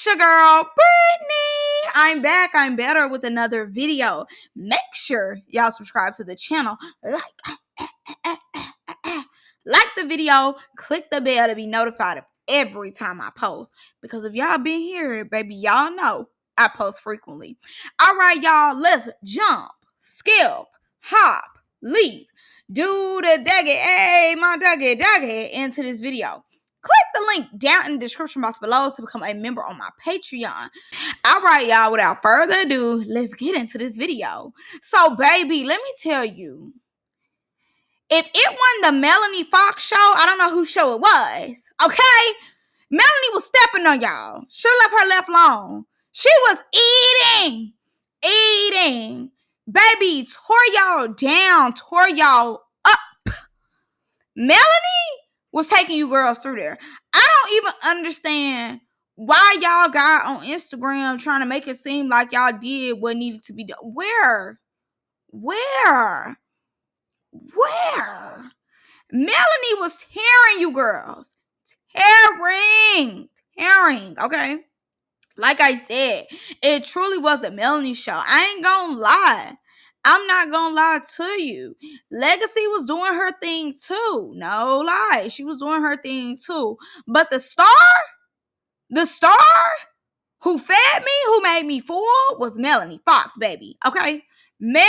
It's your girl, Brittany. I'm back. I'm better with another video. Make sure y'all subscribe to the channel. Like the video. Click the bell to be notified of every time I post. Because if y'all been here, baby, y'all know I post frequently. All right, y'all. Let's jump, skip, hop, leap, do the daggy, hey, my daggy, into this video. Click the link down in the description box below to become a member on my Patreon. All right, y'all, without further ado, let's get into this video. So, baby, let me tell you, if it wasn't the Melanie Fox show, I don't know whose show it was, okay? Melanie was stepping on y'all. Should have left her alone. She was eating. Baby, tore y'all down, tore y'all up. Melanie was taking you girls through there. I don't even understand why y'all got on Instagram trying to make it seem like y'all did what needed to be done. Where? Melanie was tearing you girls. Tearing. Okay? Like I said, it truly was the Melanie show. I ain't gonna lie. I'm not gonna lie to you. Legacy was doing her thing too. No lie. She was doing her thing too. But the star who fed me, who made me full, was Melanie Fox, baby. Okay? Mel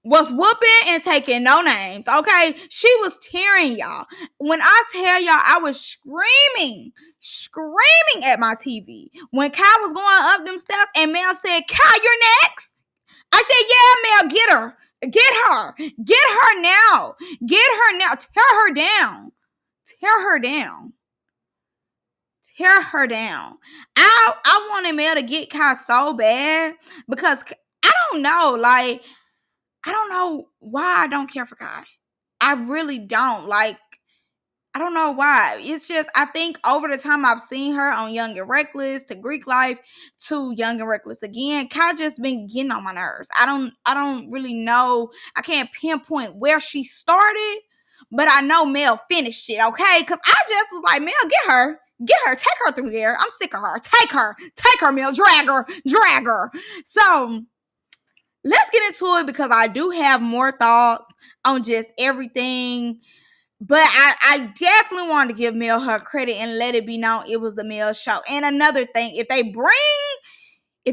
was whooping and taking no names. Okay? She was tearing y'all. When I tell y'all, I was screaming at my TV. When Kyle was going up them steps and Mel said, Kyle, you're next. I said, yeah, Mel, get her now. Tear her down. I wanted Mel to get Kyle so bad because I don't know, like, I don't know why I don't care for Kai. I really don't. Like, I don't know why. It's just, I think over the time I've seen her on Young and Reckless to Greek Life to Young and Reckless again, Kai just been getting on my nerves. I don't really know. I can't pinpoint where she started, but I know Mel finished it, okay? Because I just was like, Mel, get her, take her through there. I'm sick of her. Take her, Mel, drag her. So let's get into it because I do have more thoughts on just everything. But I definitely wanted to give Mel her credit and let it be known it was the Mel show. And another thing, if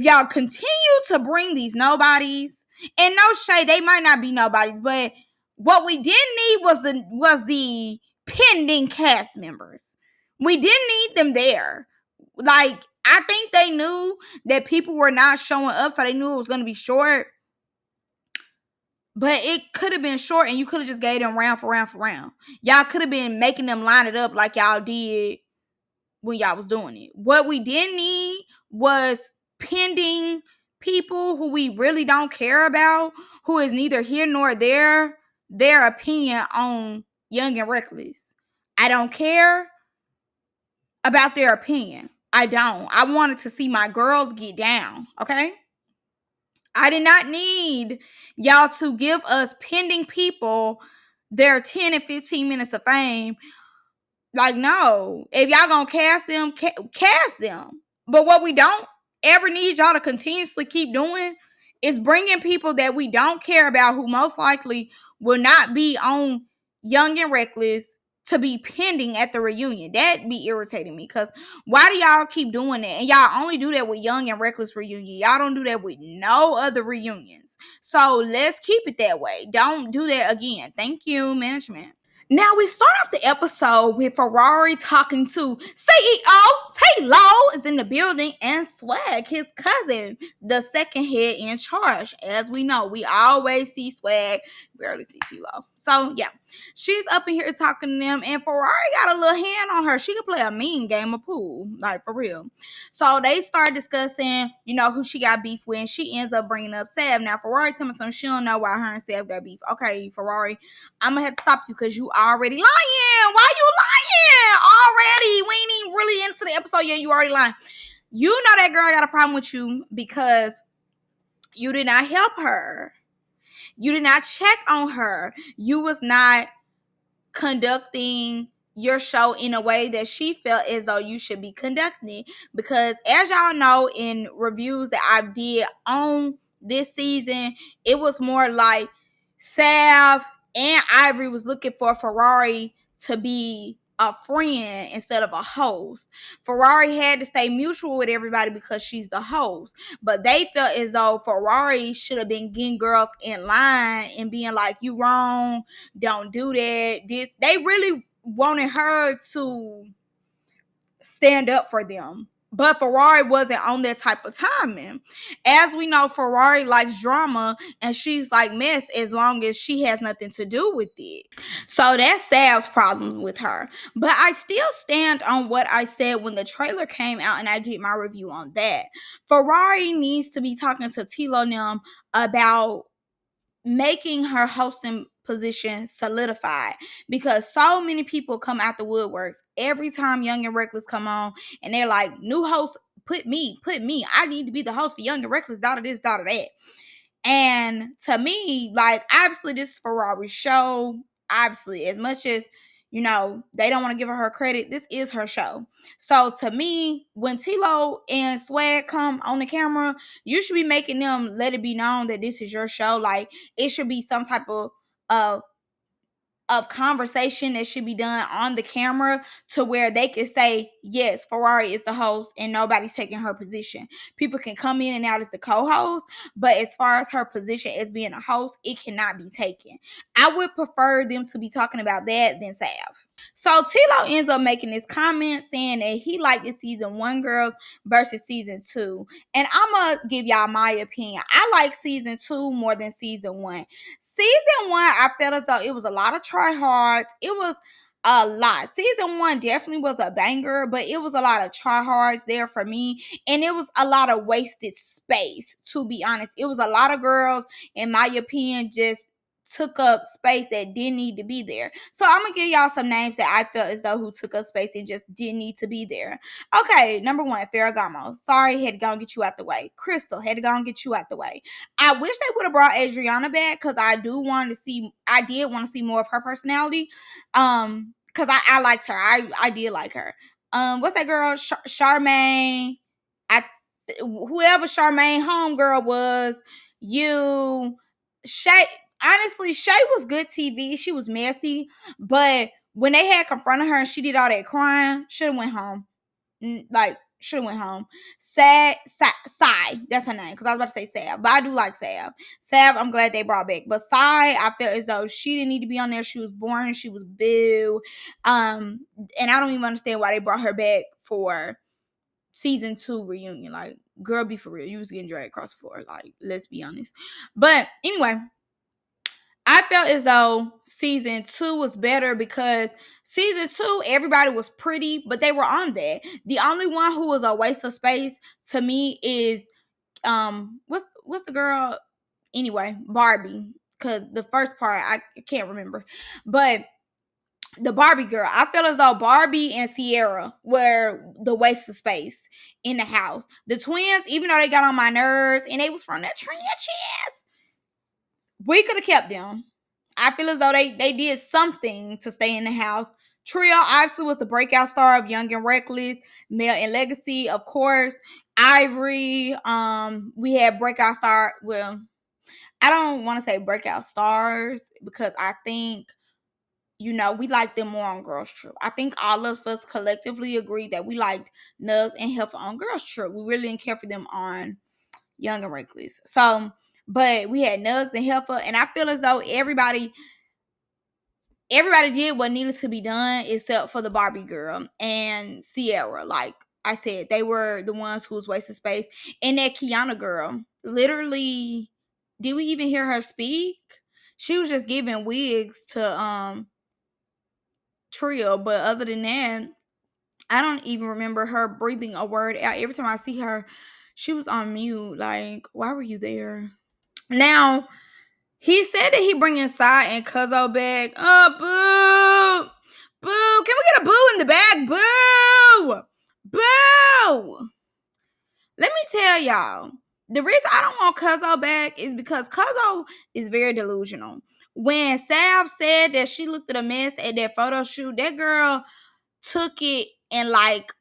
y'all continue to bring these nobodies, and no shade, they might not be nobodies, but what we didn't need was the pending cast members. We didn't need them there. Like, I think they knew that people were not showing up, so they knew it was going to be short. But it could have been short and you could have just gave them round for round. Y'all could have been making them line it up like y'all did when y'all was doing it. What we didn't need was pending people who we really don't care about, who is neither here nor there, their opinion on Young and Reckless. I don't care about their opinion. I don't. I wanted to see my girls get down, okay? I did not need y'all to give us pending people their 10 and 15 minutes of fame. Like, no. If y'all gonna cast them, cast them. But what we don't ever need y'all to continuously keep doing is bringing people that we don't care about, who most likely will not be on Young and Reckless, to be pending at the reunion. That be irritating me, because why do y'all keep doing that? And y'all only do that with Young and Reckless reunion. Y'all don't do that with no other reunions. So let's keep it that way. Don't do that again. Thank you, management. Now we start off the episode with Ferrari talking to CEO Tay-Lo is in the building, and Swag, his cousin, the second head in charge. As we know, we always see Swag, barely see Tay-Lo. So yeah, she's up in here talking to them, and Ferrari got a little hand on her. She could play a mean game of pool, like, for real. So they start discussing, who she got beef with, and she ends up bringing up Sav. Now Ferrari telling me something, she don't know why her and Sav got beef. Okay, Ferrari, I'm gonna have to stop you because you already lying. Why you lying already? We ain't even really into the episode yet. You already lying. You know that girl got a problem with you because you did not help her. You did not check on her. You was not conducting, your show in a way that she felt as though you should be conducting. Because as y'all know, in reviews that I did on this season, it was more like Sav and Ivory was looking for Ferrari to be a friend instead of a host. Ferrari had to stay mutual with everybody because she's the host, but they felt as though Ferrari should have been getting girls in line and being like, you wrong, don't do that. This, they really wanted her to stand up for them. But Ferrari wasn't on that type of timing. As we know, Ferrari likes drama and she's like mess as long as she has nothing to do with it. So that's Sav's problem with her. But I still stand on what I said when the trailer came out and I did my review on that. Ferrari needs to be talking to Tilo and them about making her hosting position solidified, because so many people come out the woodworks every time Young and Reckless come on and they're like, new host, put me, I need to be the host for Young and Reckless, daughter this, daughter that. And to me, like, obviously this is Ferrari's show. Obviously, as much as, you know, they don't want to give her credit, this is her show. So to me, when Tilo and Swag come on the camera, you should be making them let it be known that this is your show. Like, it should be some type uh of conversation that should be done on the camera to where they can say, yes, Ferrari is the host and nobody's taking her position. People can come in and out as the co-host, but as far as her position as being a host, it cannot be taken. I would prefer them to be talking about that than Sav. So Tilo ends up making this comment saying that he liked the season 1 girls versus season 2. And I'm going to give y'all my opinion. I like season 2 more than season 1. Season 1, I felt as though it was a lot of tryhards. It was a lot. Season 1 definitely was a banger, but it was a lot of tryhards there for me. And it was a lot of wasted space, to be honest. It was a lot of girls, in my opinion, just took up space that didn't need to be there. So I'm gonna give y'all some names that I felt as though who took up space and just didn't need to be there. Okay, number 1, Ferragamo. Sorry, had to go and get you out the way. Crystal, had to go and get you out the way. I wish they would have brought Adriana back, because I did want to see more of her personality. Because I liked her. I did like her. What's that girl? Charmaine. Whoever Charmaine homegirl was, Shay. Honestly, Shay was good TV. She was messy, but when they had confronted her and she did all that crying, should have went home. Should have went home. Sai, that's her name, because I was about to say Sav, but I do like Sav. I'm glad they brought back. But Sai, I felt as though she didn't need to be on there. She was boring. She was boo. And I don't even understand why they brought her back for season 2 reunion. Like, girl, be for real. You was getting dragged across the floor. Like, let's be honest. But anyway, I felt as though season 2 was better because season 2, everybody was pretty, but they were on that. The only one who was a waste of space to me is what's the girl? Anyway, Barbie. Because the first part I can't remember, but the Barbie girl, I feel as though Barbie and Sierra were the waste of space in the house. The twins, even though they got on my nerves and they was from that trenches, we could have kept them. I feel as though they did something to stay in the house. Trio obviously was the breakout star of Young and Reckless, Mel and Legacy, of course. Ivory, we had breakout star. Well, I don't want to say breakout stars because I think, you know, we liked them more on Girls Trip. I think all of us collectively agreed that we liked Nugs and Heifer on Girls Trip. We really didn't care for them on Young and Reckless. So, but we had Nugs and Heifer, and I feel as though everybody did what needed to be done except for the Barbie girl and Sierra. Like I said, they were the ones who was wasting space. And that Kiana girl, literally, did we even hear her speak? She was just giving wigs to Trio, but other than that, I don't even remember her breathing a word out. Every time I see her, she was on mute. Like, why were you there? Now, he said that he bringing Sai and Cuzzo back. Oh, boo! Boo! Can we get a boo in the back? Boo! Boo! Let me tell y'all, the reason I don't want Cuzzo back is because Cuzzo is very delusional. when Sav said that she looked at a mess at that photo shoot, that girl took it and like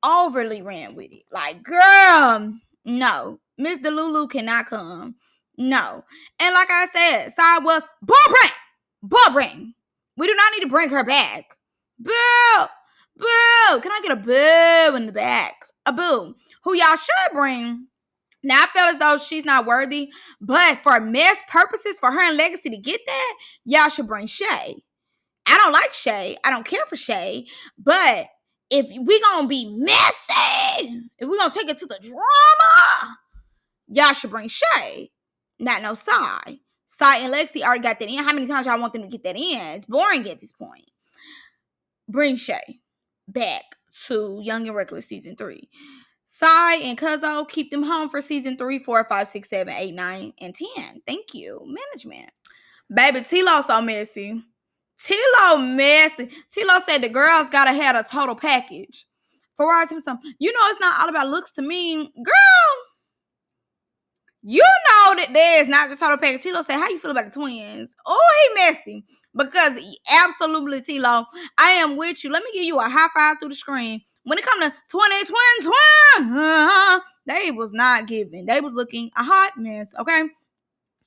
overly ran with it. Like, girl, no. Miss Delulu cannot come. No. And like I said, Sav was ball brain. We do not need to bring her back. Boo! Boo! Can I get a boo in the back? A boo. Who y'all should bring. Now, I feel as though she's not worthy, but for mess purposes, for her and Legacy to get that, y'all should bring Shay. I don't like Shay. I don't care for Shay. But if we gonna be messy, if we gonna take it to the drama, y'all should bring Shay. Not no Sai. Sai and Lexi already got that in. How many times y'all want them to get that in? It's boring at this point. Bring Shay back to Young and Reckless season 3. Sai and Cuzzo, keep them home for season 3, 4, 5, 6, 7, 8, 9, and 10. Thank you, management. Baby, T-Lo so messy. T-Lo messy. T-Lo said the girls gotta have a total package. Ferrari to something. You know it's not all about looks to me. Girl, you know that there is not the total package. T-Lo said, how you feel about the twins? Oh, he messy. Because absolutely, T-Lo, I am with you. Let me give you a high five through the screen. When it comes to twin, they was not giving. They was looking a hot mess, okay?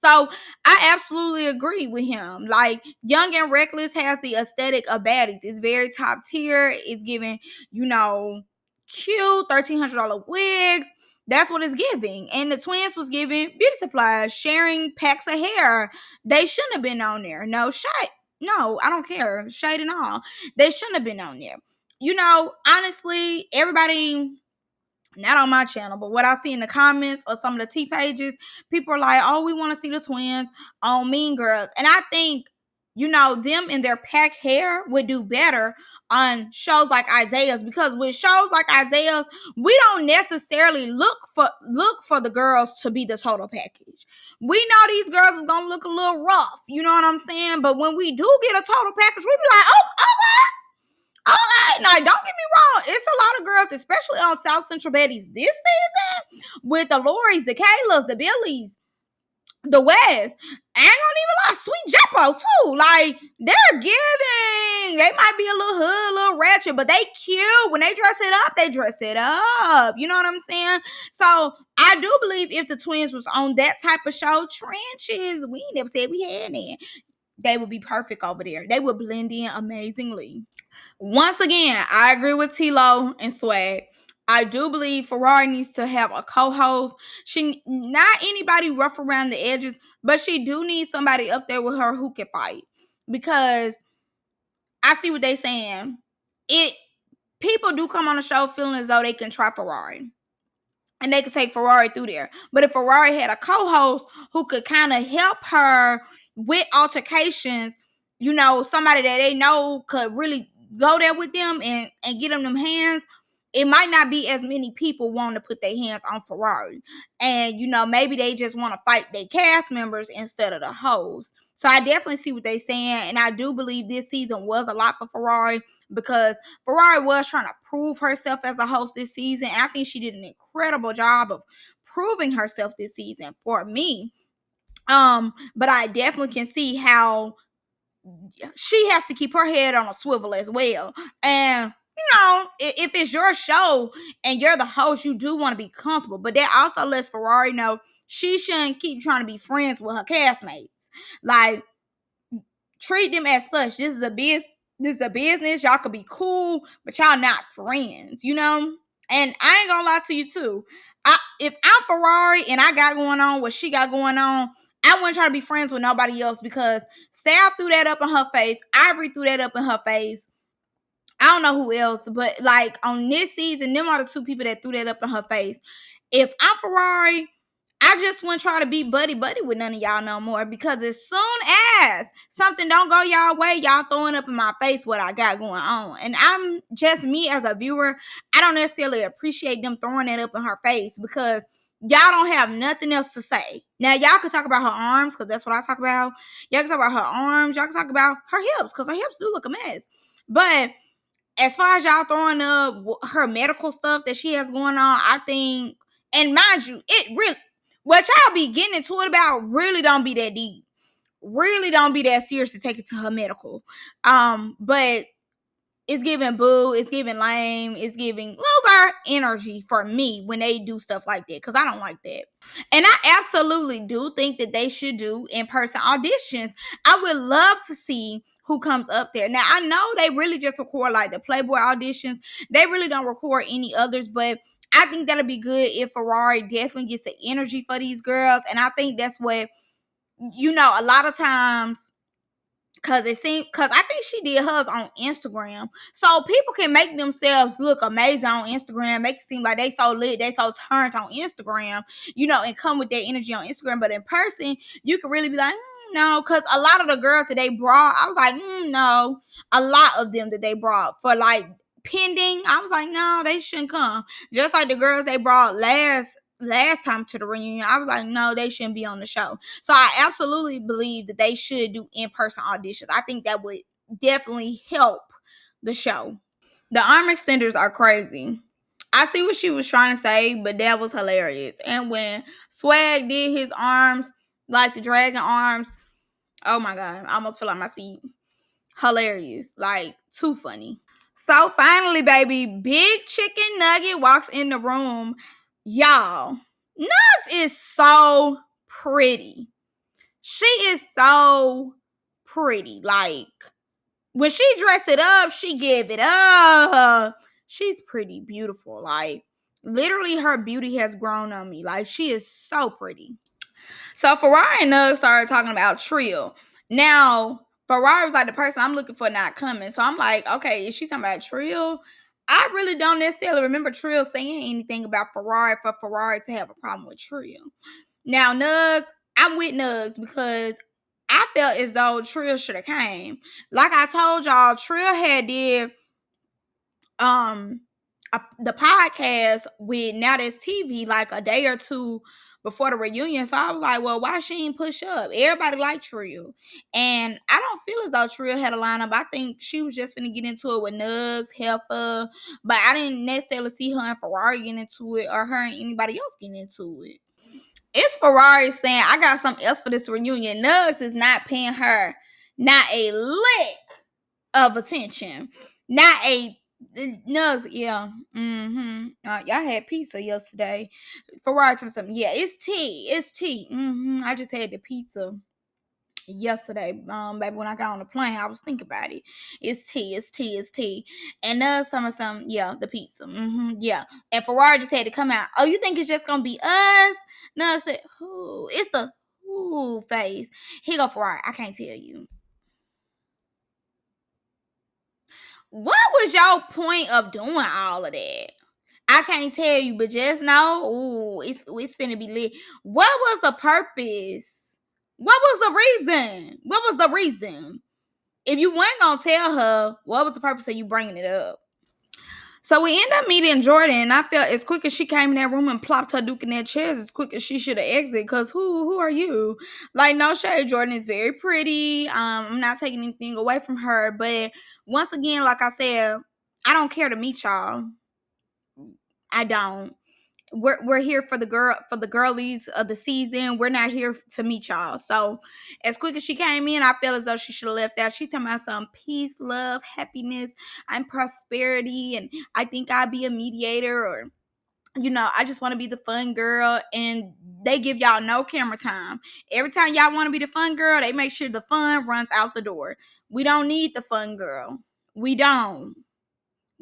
So I absolutely agree with him. Like, Young and Reckless has the aesthetic of baddies. It's very top tier. It's giving, you know, cute $1,300 wigs. That's what it's giving. And the twins was giving beauty supplies, sharing packs of hair. They shouldn't have been on there. No shade. No, I don't care. Shade and all. They shouldn't have been on there. You know, honestly, everybody, not on my channel, but what I see in the comments or some of the T pages, people are like, oh, we want to see the twins on Mean Girls. And I think, you know, them and their packed hair would do better on shows like Isaiah's, because with shows like Isaiah's, we don't necessarily look for the girls to be the total package. We know these girls is gonna look a little rough, you know what I'm saying? But when we do get a total package, we be like, oh, okay. Now, don't get me wrong. It's a lot of girls, especially on South Central Baddies this season, with the Loris, the Kaylas, the Billies, the West. I ain't gonna even lie, Sweet Jeppo too. Like, they're giving. They might be a little hood, a little ratchet, but they cute. When they dress it up, they dress it up. You know what I'm saying? So I do believe if the twins was on that type of show, trenches, we never said we had any, they would be perfect over there. They would blend in amazingly. Once again, I agree with T-Lo and Swag. I do believe Ferrari needs to have a co-host. She not anybody rough around the edges, but she do need somebody up there with her who can fight. Because I see what they saying. People do come on the show feeling as though they can try Ferrari. And they could take Ferrari through there. But if Ferrari had a co-host who could kind of help her with altercations, you know, somebody that they know could really go there with them and get them hands, it might not be as many people wanting to put their hands on Ferrari. And, you know, maybe they just want to fight their cast members instead of the host. So I definitely see what they're saying. And I do believe this season was a lot for Ferrari, because Ferrari was trying to prove herself as a host this season. And I think she did an incredible job of proving herself this season for me. But I definitely can see how she has to keep her head on a swivel as well. And, you know, if it's your show and you're the host, you do want to be comfortable. But that also lets Ferrari know she shouldn't keep trying to be friends with her castmates. Like, treat them as such. This is a business. Y'all could be cool, but y'all not friends, you know? And I ain't gonna lie to you too. If I'm Ferrari and I got going on what she got going on, I wouldn't try to be friends with nobody else, because Sav threw that up in her face. Ivory threw that up in her face. I don't know who else, but like on this season, them are the two people that threw that up in her face. If I'm Ferrari, I just wouldn't try to be buddy with none of y'all no more, because as soon as something don't go y'all way, y'all throwing up in my face what I got going on. And I'm just me as a viewer. I don't necessarily appreciate them throwing that up in her face, because y'all don't have nothing else to say. Now, y'all can talk about her arms, because that's what I talk about. Y'all can talk about her arms. Y'all can talk about her hips, because her hips do look a mess. But as far as y'all throwing up her medical stuff that she has going on, I think, and mind you, it really, what y'all be getting into it about really don't be that deep. really don't be that serious to take it to her medical. But it's giving boo, it's giving lame, it's giving loser energy for me when they do stuff like that, because I don't like that. And I absolutely do think that they should do in-person auditions. I would love to see who comes up there. Now, I know they really just record like the Playboy auditions. They really don't record any others, but I think that'll be good if Ferrari definitely gets the energy for these girls. And I think that's what, a lot of times, because I think she did hers on Instagram. So people can make themselves look amazing on Instagram, make it seem like they so lit, they so turned on Instagram, and come with their energy on Instagram. But in person, you can really be like, no, because a lot of the girls that they brought, I was like, no. A lot of them that they brought for like pending, I was like, no, they shouldn't come. Just like the girls they brought last time to the reunion, I was like, no, they shouldn't be on the show. So I absolutely believe that they should do in-person auditions. I think that would definitely help the show. The arm extenders are crazy. I see what she was trying to say, but that was hilarious. And when Swag did his arms, like the dragon arms, oh my God, I almost fell out my seat. Hilarious. Like, too funny. So finally, baby, Big Chicken Nugget walks in the room. Y'all, Nugs is so pretty. She is so pretty. Like, when she dress it up, she give it up. She's pretty, beautiful. Like, literally her beauty has grown on me. Like, she is so pretty. So Ferrari and Nugg started talking about Trill. Now, Ferrari was like the person I'm looking for not coming. So I'm like, okay, is she talking about Trill? I really don't necessarily remember Trill saying anything about Ferrari for Ferrari to have a problem with Trill. Now, Nugg, I'm with Nugs because I felt as though Trill should have came. Like I told y'all, Trill had did the podcast with Now That's TV like a day or two before the reunion. So I was like, well, why she ain't push up? Everybody liked Trill. And I don't feel as though Trill had a lineup. I think she was just finna get into it with Nugs, Helper. But I didn't necessarily see her and Ferrari getting into it or her and anybody else getting into it. It's Ferrari saying, I got something else for this reunion. Nugs is not paying her not a lick of attention. Not a Nugs, yeah. Y'all had pizza yesterday. Ferrari told me something. Yeah, it's tea. It's tea. I just had the pizza yesterday. Baby, when I got on the plane, I was thinking about it. It's tea. It's tea. It's tea. And something. Yeah, the pizza. Yeah. And Ferrari just had to come out. Oh, you think it's just gonna be us? Nugs said, "Who? It's the who face." Here go Ferrari. I can't tell you. What was your point of doing all of that? I can't tell you, but just know, it's finna be lit. What was the purpose? What was the reason? What was the reason? If you weren't gonna tell her, what was the purpose of you bringing it up? So we end up meeting Jordan, and I felt as quick as she came in that room and plopped her duke in that chair, as quick as she should have exited. Cause who are you? Like, no shade, Jordan is very pretty. I'm not taking anything away from her, but once again, like I said, I don't care to meet y'all. I don't. We're here for the girlies of the season. We're not here to meet y'all. So as quick as she came in, I feel as though she should have left out. She talking about some peace, love, happiness, and prosperity, and I think I'd be a mediator, or I just want to be the fun girl. And they give y'all no camera time. Every time y'all want to be the fun girl, they make sure the fun runs out the door. We don't need the fun girl. We don't.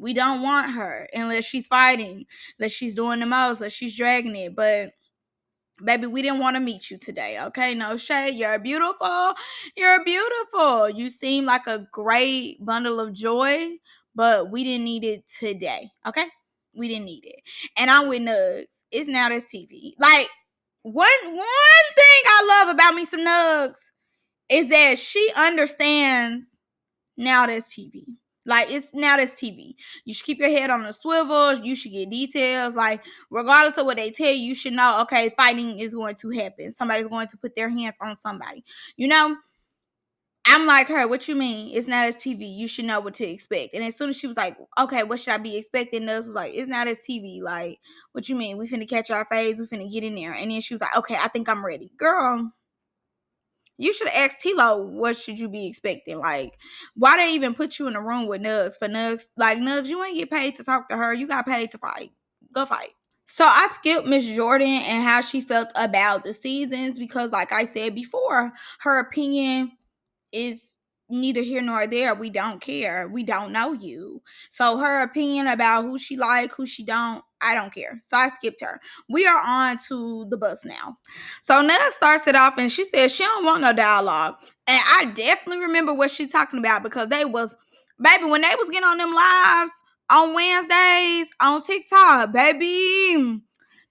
We don't want her unless she's fighting, unless she's doing the most, unless she's dragging it. But baby, we didn't want to meet you today, okay? No shade. You're beautiful. You're beautiful. You seem like a great bundle of joy, but we didn't need it today, okay? We didn't need it. And I'm with Nugs. It's Now That's TV. Like, one thing I love about me some Nugs is that she understands Now That's TV. Like, it's Now That's TV. You should keep your head on the swivel. You should get details. Like, regardless of what they tell you, you should know, okay, fighting is going to happen. Somebody's going to put their hands on somebody. I'm like her. What you mean? It's Now That's TV. You should know what to expect. And as soon as she was like, okay, what should I be expecting? Us was like, it's Now That's TV. Like, what you mean? We finna catch our phase. We finna get in there. And then she was like, okay, I think I'm ready. Girl, You should have asked T-Lo what should you be expecting. Like, why they even put you in a room with Nugs for Nugs? Like, Nugs, you ain't get paid to talk to her. You got paid to fight. Go fight. So I skipped Miss Jordan and how she felt about the seasons because, like I said before, her opinion is neither here nor there. We don't care. We don't know you. So her opinion about who she like, who she don't, I don't care. So I skipped her. We are on to the bus now. So Nugg starts it off and she says she don't want no dialogue. And I definitely remember what she's talking about because they was, baby, when they was getting on them lives on Wednesdays on TikTok, baby.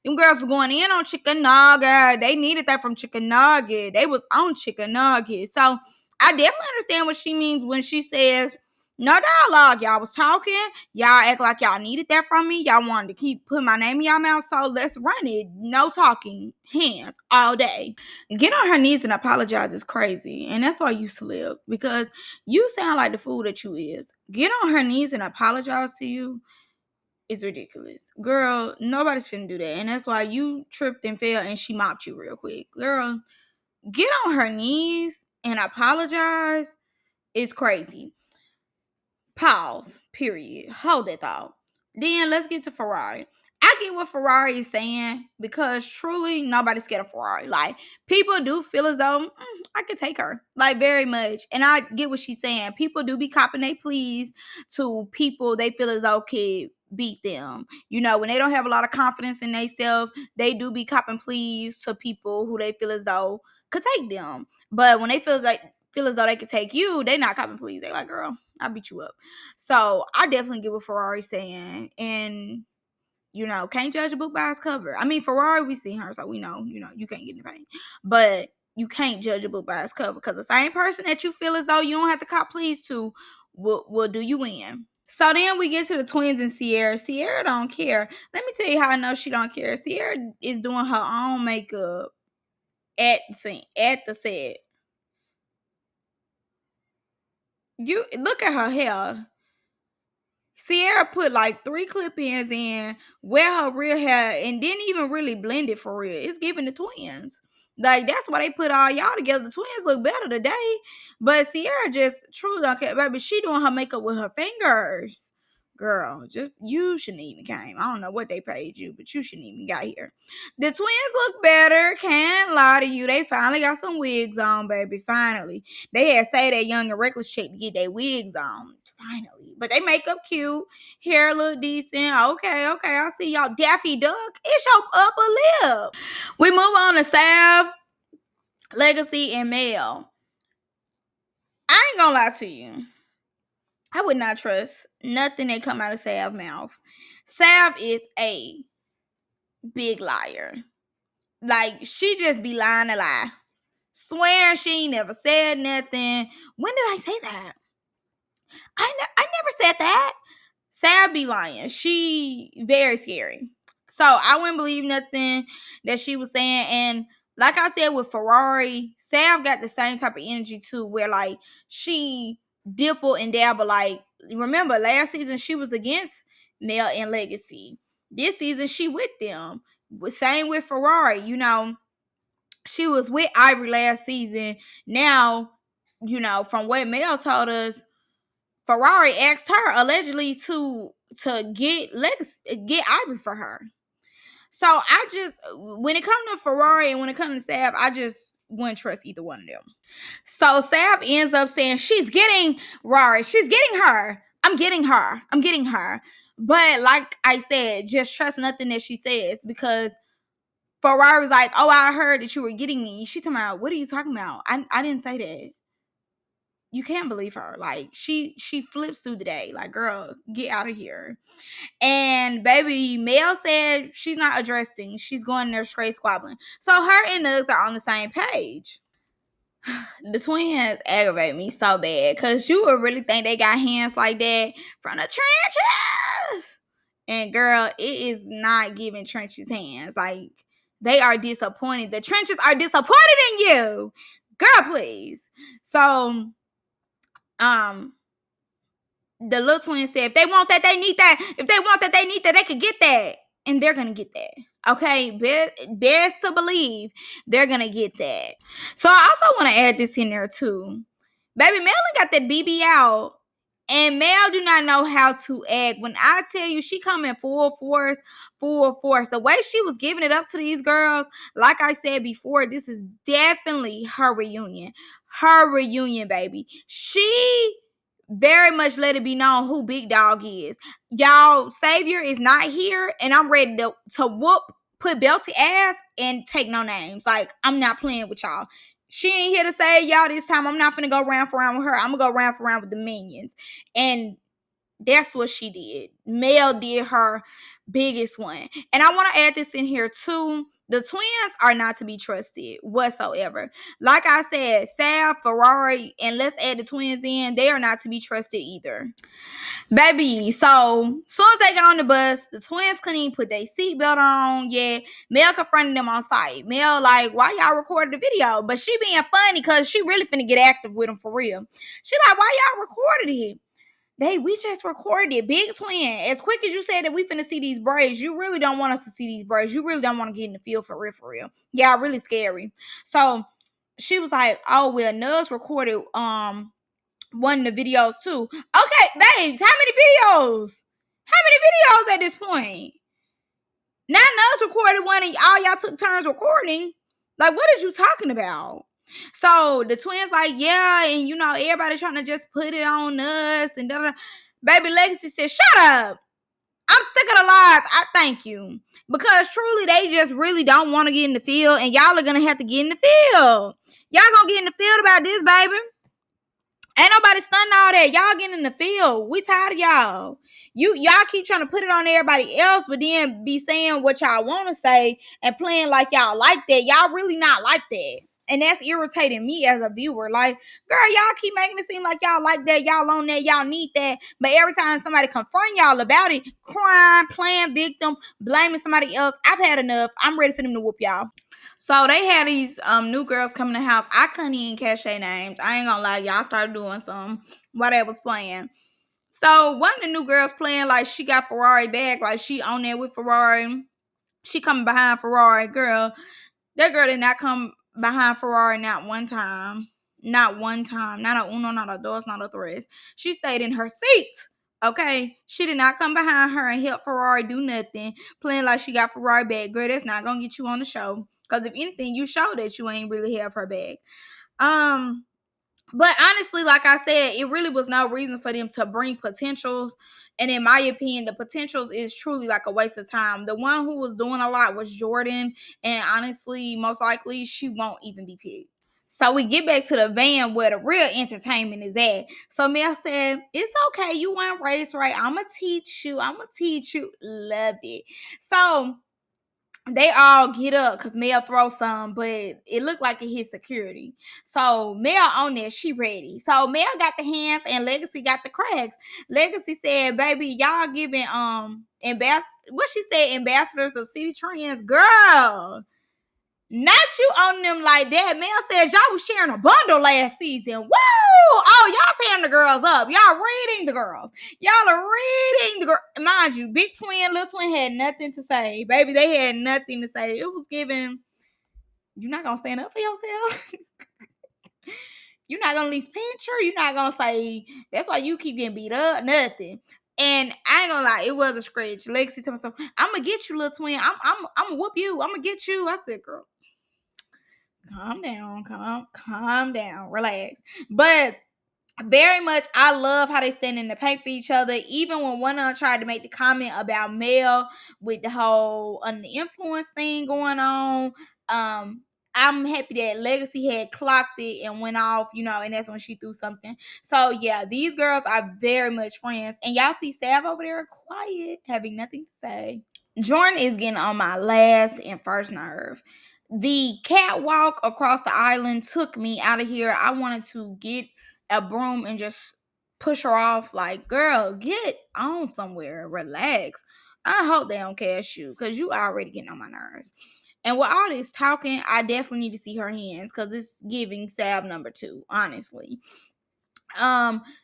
Them girls was going in on chicken nugget. They needed that from chicken nugget. They was on chicken nugget. So I definitely understand what she means when she says, no dialogue. Y'all was talking. Y'all act like y'all needed that from me. Y'all wanted to keep putting my name in y'all mouth. So let's run it. No talking. Hands all day. Get on her knees and apologize is crazy. And that's why you slipped. Because you sound like the fool that you is. Get on her knees and apologize to you is ridiculous. Girl, nobody's finna do that. And that's why you tripped and fell and she mopped you real quick. Girl, get on her knees and apologize is crazy. Pause. Period. Hold that thought. Then let's get to Ferrari. I get what Ferrari is saying because truly nobody's scared of Ferrari. Like, people do feel as though I could take her, like, very much. And I get what she's saying. People do be copping they pleas to people they feel as though could beat them. You know, when they don't have a lot of confidence in themselves, they do be copping pleas to people who they feel as though could take them. But when they feel as though they could take you, they not copping pleas. They like, girl, I'll beat you up. So I definitely get what Ferrari's saying. And, you know, can't judge a book by its cover. I mean, Ferrari, we see her, so we know, you can't get in the pain. But you can't judge a book by its cover because the same person that you feel as though you don't have to cop pleas to will do you in. So then we get to the twins and Sierra. Sierra don't care. Let me tell you how I know she don't care. Sierra is doing her own makeup at the set. You look at her hair. Sierra put like 3 clip-ins in, wear her real hair, and didn't even really blend it for real. It's giving the twins. Like, that's why they put all y'all together. The twins look better today. But Sierra just truly don't care. Baby, she doing her makeup with her fingers. Girl, just, you shouldn't even came. I don't know what they paid you, but you shouldn't even got here. The twins look better. Can't lie to you. They finally got some wigs on, baby. Finally. They had say that Young and Reckless chick to get their wigs on. Finally. But they makeup cute. Hair look decent. Okay. I see y'all. Daffy Duck. It's your upper lip. We move on to Sav, Legacy, and Mel. I ain't gonna lie to you. I would not trust nothing that come out of Sav's mouth. Sav is a big liar. Like, she just be lying to lie. Swearing she ain't never said nothing. When did I say that? I never said that. Sav be lying. She very scary. So I wouldn't believe nothing that she was saying. And like I said with Ferrari, Sav got the same type of energy too, where like she dipple and dabble. Like, remember last season she was against Mel and Legacy. This season she with them. Same with Ferrari. You know, she was with Ivory last season. Now, you know, from what Mel told us, Ferrari asked her allegedly to get Ivory for her. So I just, when it comes to Ferrari and when it comes to Sav, I just wouldn't trust either one of them. So Sav ends up saying she's getting Rory. She's getting her. I'm getting her. But like I said, just trust nothing that she says because Ferrari was like, oh, I heard that you were getting me. She talking about, what are you talking about? I didn't say that. You can't believe her. Like, she flips through the day. Like, girl, get out of here. And baby, Mel said she's not addressing. She's going there straight squabbling. So her and Nugs are on the same page. The twins aggravate me so bad because you would really think they got hands like that from the trenches. And girl, it is not giving trenches hands. Like, they are disappointed. The trenches are disappointed in you. Girl, please. So the little twin said, if they want that, they need that. If they want that, they need that. They could get that. And they're going to get that. Okay, best to believe they're gonna get that. So I also want to add this in there too. Baby, Melanie got that BB out, and Mel do not know how to act. When I tell you she coming full force, full force. The way she was giving it up to these girls, like I said before, this is definitely her reunion. Her reunion, baby. She very much let it be known who Big Dog is. Y'all, Savior is not here, and I'm ready to whoop, put belty ass, and take no names. Like, I'm not playing with y'all. She ain't here to say y'all this time. I'm not gonna go round for round with her. I'm gonna go round for round with the minions. And that's what she did. Mel did her biggest one. And I want to add this in here too. The twins are not to be trusted whatsoever. Like I said, Sav, Ferrari, and let's add the twins in, they are not to be trusted either. Baby, so soon as they got on the bus, the twins couldn't even put their seatbelt on. Yeah, Mel confronted them on site. Mel like, why y'all recorded the video? But she being funny because she really finna get active with them for real. She like, why y'all recorded it? We just recorded it. Big twin, as quick as you said that we finna see these braids, you really don't want us to see these braids. You really don't want to get in the field for real, for real. Yeah, really scary. So she was like, oh, well, Nugs recorded one of the videos too. Okay, babes, how many videos? How many videos at this point? Now Nugs recorded one and all y'all took turns recording. Like, what is you talking about? So the twins like, yeah, and everybody trying to just put it on us and da-da. Baby Legacy said, shut up. I'm sick of the lies. I thank you. Because truly they just really don't want to get in the field, and y'all are gonna have to get in the field. Y'all gonna get in the field about this, baby. Ain't nobody stunning all that. Y'all getting in the field. We tired of y'all. Y'all keep trying to put it on everybody else, but then be saying what y'all want to say and playing like y'all like that. Y'all really not like that. And that's irritating me as a viewer. Like, girl, y'all keep making it seem like y'all like that. Y'all on that. Y'all need that. But every time somebody confront y'all about it, crying, playing victim, blaming somebody else, I've had enough. I'm ready for them to whoop y'all. So they had these new girls coming to the house. I couldn't even catch their names. I ain't gonna lie, y'all started doing some while they was playing. So one of the new girls playing like she got Ferrari back, like she on there with Ferrari. She coming behind Ferrari, girl. That girl did not come behind Ferrari not one time. Not one time. Not a uno, not a dos, not a tres. She stayed in her seat. Okay? She did not come behind her and help Ferrari do nothing. Playing like she got Ferrari back. Girl, that's not gonna get you on the show. Because if anything, you show that you ain't really have her back. But honestly, like I said, it really was no reason for them to bring potentials. And in my opinion, the potentials is truly like a waste of time. The one who was doing a lot was Jordan. And honestly, most likely, she won't even be picked. So we get back to the van where the real entertainment is at. So Mel said, it's okay. You weren't raised right. I'm going to teach you. I'm going to teach you. Love it. So they all get up because Mel throws some, but it looked like it hit security. So Mel on there, she ready. So Mel got the hands and Legacy got the cracks. Legacy said, baby, y'all giving what she said, ambassadors of city trends. Girl, not you on them like that. Mel said y'all was sharing a bundle last season. Woo! Oh, y'all tearing the girls up. Y'all reading the girls. Y'all are reading the girl. Mind you, big twin, little twin had nothing to say. Baby, they had nothing to say. It was given, you're not gonna stand up for yourself. You're not gonna at least pinch her. You're not gonna say, that's why you keep getting beat up. Nothing. And I ain't gonna lie, it was a scratch. Lexi told me so, I'm gonna get you, little twin. I'm gonna whoop you. I'm gonna get you. I said, girl, calm down, calm down, relax. But very much, I love how they stand in the paint for each other. Even when one of them tried to make the comment about Mel with the whole under the influence thing going on, I'm happy that Legacy had clocked it and went off, and that's when she threw something. So yeah, these girls are very much friends. And y'all see Sav over there quiet, having nothing to say. Jordan is getting on my last and first nerve. The catwalk across the island took me out of here. I wanted to get a broom and just push her off. Like, girl, get on somewhere. Relax. I hope they don't catch you because you already getting on my nerves. And with all this talking, I definitely need to see her hands because it's giving Sav number 2, honestly.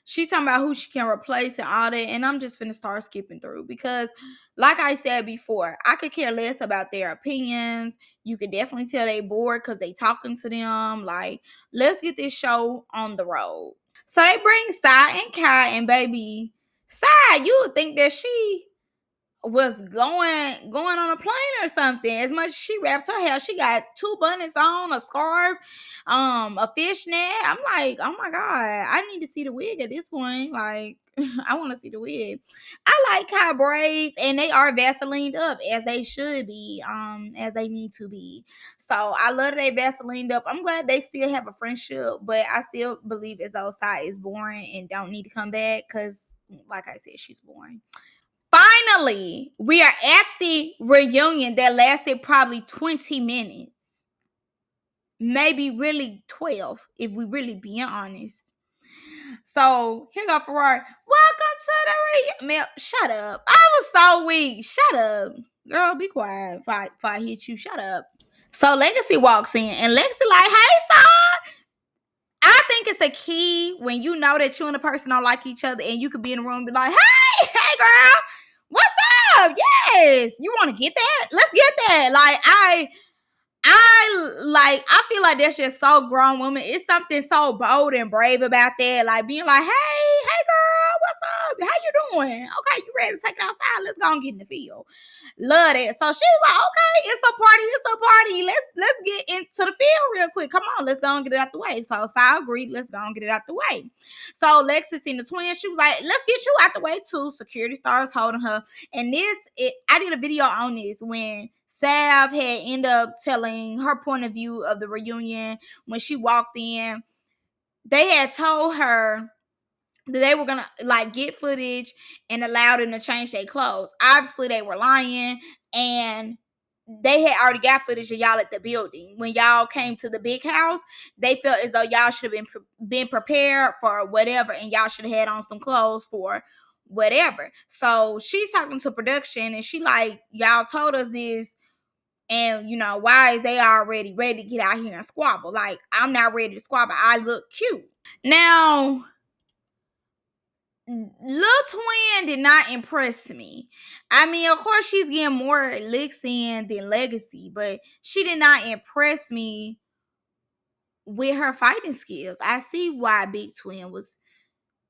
She talking about who she can replace and all that, and I'm just finna start skipping through because, like I said before, I could care less about their opinions. You could definitely tell they bored because they talking to them. Like, let's get this show on the road. So they bring Sai and Kai, and baby, Sai, you would think that she was going on a plane or something. As much as she wrapped her hair, she got 2 buttons on, a scarf, a fishnet. I'm like, oh my god, I need to see the wig at this point. Like, I want to see the wig. I like Kai braids, and they are Vaselined up as they should be, as they need to be. So I love that they Vaselined up. I'm glad they still have a friendship, but I still believe as though Sai is boring and don't need to come back because, like I said, she's boring. Finally, we are at the reunion that lasted probably 20 minutes. Maybe really 12, if we really being honest. So, here go Ferrari. Welcome to the reunion. Shut up. I was so weak. Shut up. Girl, be quiet if I hit you. Shut up. So, Legacy walks in, and Legacy like, hey, son. I think it's a key when you know that you and the person don't like each other, and you could be in the room and be like, hey, girl. What's up? Yes. You want to get that? Let's get that. Like, I feel like that's just so grown woman. It's something so bold and brave about that. Like being like, hey girl, what's up? How you doing? Okay, you ready to take it outside? Let's go and get in the field. Love that. So she was like, okay, it's a party. Let's get into the field real quick. Come on, let's go and get it out the way. So Sal agreed, let's go and get it out the way. So Lexus and the twins, she was like, let's get you out the way too. Security starts holding her. And I did a video on this when Sav had ended up telling her point of view of the reunion when she walked in. They had told her that they were gonna like get footage and allow them to change their clothes. Obviously, they were lying, and they had already got footage of y'all at the building. When y'all came to the big house, they felt as though y'all should have been prepared for whatever, and y'all should have had on some clothes for whatever. So she's talking to production, and she like, y'all told us this. And, why is they already ready to get out here and squabble? Like, I'm not ready to squabble. I look cute. Now, Lil Twin did not impress me. I mean, of course, she's getting more licks in than Legacy, but she did not impress me with her fighting skills. I see why Big Twin was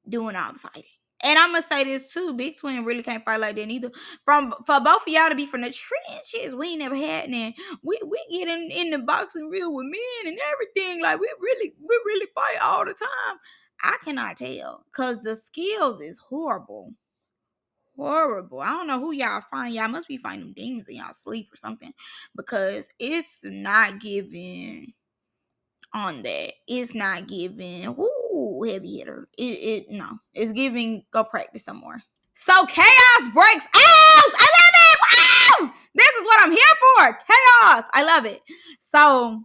doing all the fighting. And I'm gonna say this too, Big Twin really can't fight like that either. For both of y'all to be from the trenches, we ain't never had none. We get in the boxing real with men and everything. Like we really fight all the time. I cannot tell because the skills is horrible. Horrible. I don't know who y'all find. Y'all must be finding them demons in y'all sleep or something. Because it's not giving on that. It's not giving heavy hitter. No. It's giving go practice some more. So chaos breaks out. I love it. Wow! This is what I'm here for. Chaos. I love it. So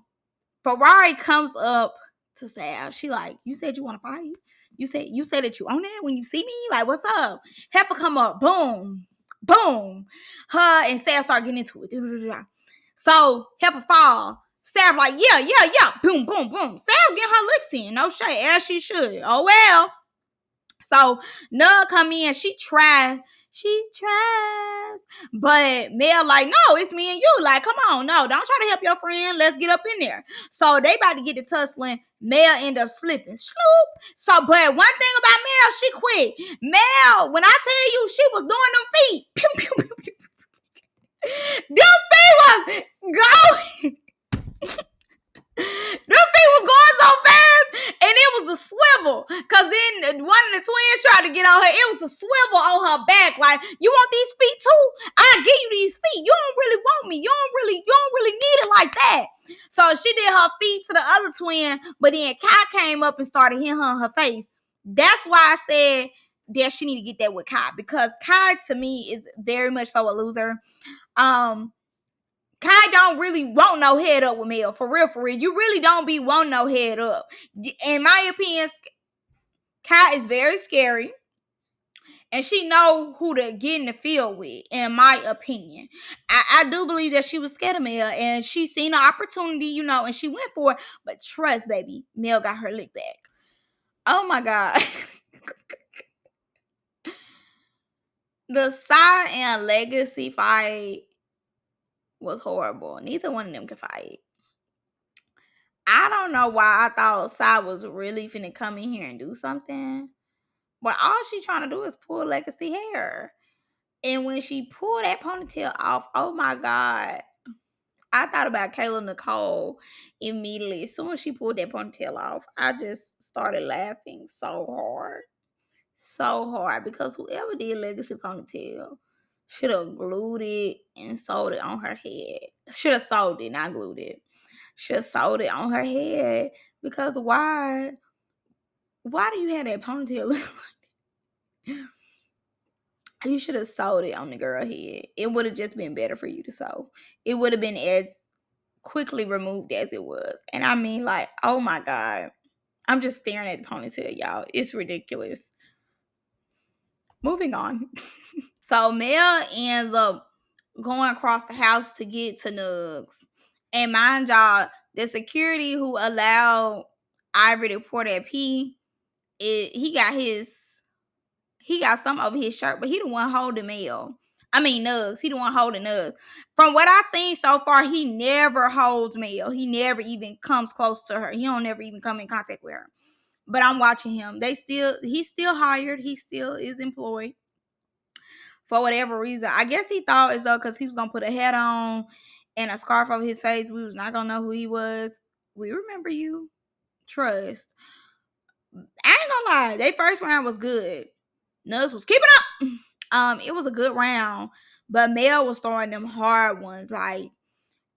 Ferrari comes up to Sav. She like, you said you want to fight? You said that you own that when you see me? Like, what's up? Heifer come up. Boom. Boom. Her and Sav start getting into it. So Heifer fall. Sav like, yeah. Boom, boom, boom. Sav getting her licks in. No shade, as she should. Oh, well. So Nugg come in. She tries. But Mel like, no, it's me and you. Like, come on. No, don't try to help your friend. Let's get up in there. So they about to get to tussling. Mel end up slipping. Sloop. So, but one thing about Mel, she quit. Mel, when I tell you she was doing them feet. Pew, pew, pew, pew. Them feet was going. Them feet was going so fast, and it was a swivel. Cause then one of the twins tried to get on her. It was a swivel on her back. Like, you want these feet too? I'll give you these feet. You don't really want me. You don't really need it like that. So she did her feet to the other twin, but then Kai came up and started hitting her on her face. That's why I said that she need to get that with Kai, because Kai to me is very much so a loser. Kai don't really want no head up with Mel. For real. You really don't be want no head up. In my opinion, Kai is very scary. And she know who to get in the field with, in my opinion. I do believe that she was scared of Mel. And she seen an opportunity, and she went for it. But trust, baby, Mel got her lick back. Oh my God. The Sav and Legacy fight was horrible. Neither one of them could fight. I don't know why I thought Sav was really finna come in here and do something. But all she trying to do is pull Legacy hair. And when she pulled that ponytail off, oh my God. I thought about Kayla Nicole immediately. As soon as she pulled that ponytail off, I just started laughing so hard. So hard. Because whoever did Legacy ponytail should have glued it and sewed it on her head. Should have sewed it, not glued it. Should have sewed it on her head. Because why? Why do you have that ponytail? You should have sewed it on the girl head. It would have just been better for you to sew. It would have been as quickly removed as it was. And I mean, like, oh my God. I'm just staring at the ponytail, y'all. It's ridiculous. Moving on. So Mel ends up going across the house to get to Nugs. And mind y'all, the security who allowed Ivory to pour that pee, he got some over his shirt, but he the one holding Mel. I mean Nugs. He the one holding Nugs. From what I've seen so far, he never holds Mel. He never even comes close to her. He don't never even come in contact with her. But I'm watching him. He's still hired. He still is employed. For whatever reason. I guess he thought as though because he was gonna put a hat on and a scarf over his face, we was not gonna know who he was. We remember you. Trust. I ain't gonna lie, their first round was good. Nugs was keeping up. It was a good round, but Mel was throwing them hard ones. Like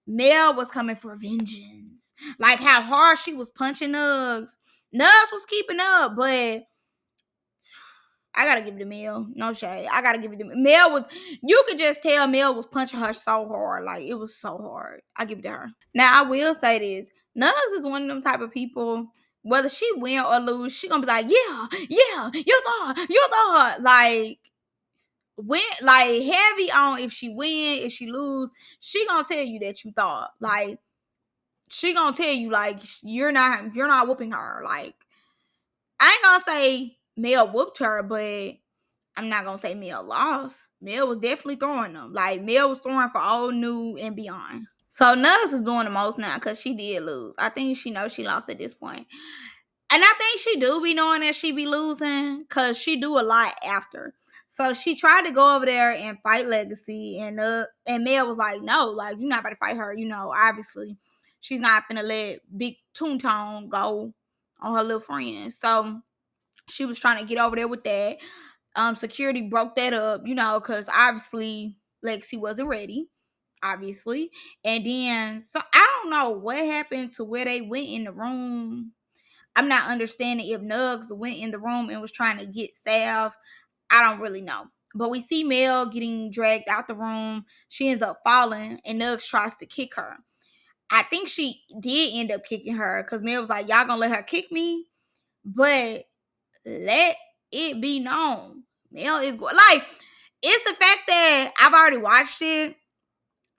Mel was coming for vengeance. Like how hard she was punching Nugs. Nugs was keeping up, but I gotta give it to Mel. No shade. I gotta give it to Mel. You could just tell Mel was punching her so hard. Like it was so hard. I give it to her. Now I will say this. Nugs is one of them type of people. Whether she win or lose, she gonna be like, yeah, you thought. Like heavy on if she win, if she lose, she gonna tell you that you thought. Like she gonna tell you like you're not whooping her. Like I ain't gonna say Mel whooped her, but I'm not gonna say Mel lost. Mel was definitely throwing them. Like Mel was throwing for old, new, and beyond. So Nugs is doing the most now because she did lose. I think she knows she lost at this point. And I think she do be knowing that she be losing because she do a lot after. So she tried to go over there and fight Legacy, and Mel was like, no, like you're not about to fight her. You know, obviously she's not gonna let Big Toontown go on her little friend. So she was trying to get over there with that. Security broke that up, you know, because obviously Lexi wasn't ready, obviously. And then so I don't know what happened to where they went in the room. I'm not understanding if Nugs went in the room and was trying to get Sav. I don't really know. But we see Mel getting dragged out the room. She ends up falling, and Nugs tries to kick her. I think she did end up kicking her because Mel was like, y'all gonna let her kick me? But let it be known. Mel is going like it's the fact that I've already watched it